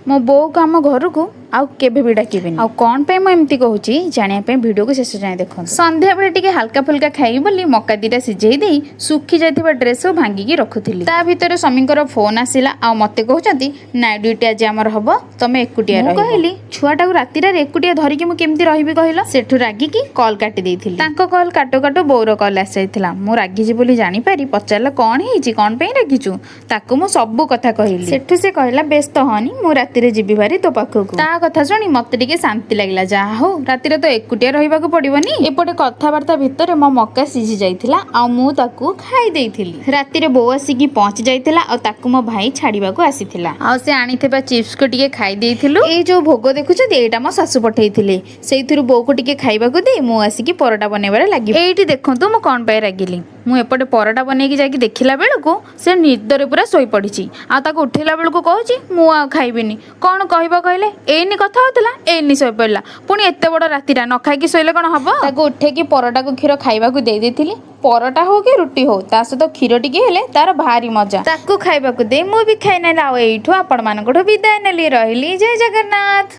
मो बो को आम घर को आउ केबे भी डाकिबिनी। आउ कौन पे मैं एमती कहूची जानिया पे वीडियो को शेष जाए देखो। संध्या बेले टिके हल्का फुल्का खाई बोली मक्का दीटा सिझेई देई सुखी जाइथिबा ड्रेस को भांगी रखुथिली। ता भीतर स्वामींकर फोन आसिला आ मते कहउचंती नाइट ड्यूटी आज हमर हबो तमे एकुटिया रहिबो। कहली छुआटा को राती रे एकुटिया धरि कि मु केमती रहिबी कहिलो। सेठु रागी की कॉल काटी देइथिली। तांको कॉल काटो काटो बोर कॉल आसी जाइथिला। मु रागी जी बोली जानि पारी पचारला कोन हेची कोन पे रागिचु ताको मु सब कथा कहली। सेठु से कहला व्यस्त हनी मु राती रे जिबी भारी तो पाखो को। ता कथा सुनी मते टिके शांति लागला। जा हो राती रे तो एकुटिया रहिबा को पड़िबनी। एपटे कथावार्ता भितर मो मक्का सिझी जाइथिला आ मु ताकू खाई देइथिली। राती रे बो आसी की पहुंच जाइथिला आ ताकू मो भाई छाड़ीबा को आसीथिला। आ से आनीथिबा चिप्स को टिके खाई देइथिलु। ए जो भोग देखुछथि एटा मो सासु पठेइथिले। सेइथिरु बो को टिके खाइबा को दे मु आसी की परोटा बनेबारे लागि। एइठी देखंतु मु कोन पाई रागिली। मु एपटे परोटा बनै की जाकी देखिला बेलको से निदरे पूरा सोई पड़िछि। आ ताको उठेला बेलको कहूछि मु आ खाइबिनी। कोन कहबा कहले एनी कथा होतला एनी सोई पड़ला। पुनी एते बड़ रातीरा न खाइ की सोइले कोन हबो। ताको उठे की परोटा को खीर खाइबा को देई देथिली। परोटा हो कि रुटी हो ता सହିତ खीर टिके हेले तार भारी मजा। ताको खाइबा को दे मु भी खाइ नै लाओ। एइठो आपण मानकठो विदाय नेली रहिली। जय जगन्नाथ।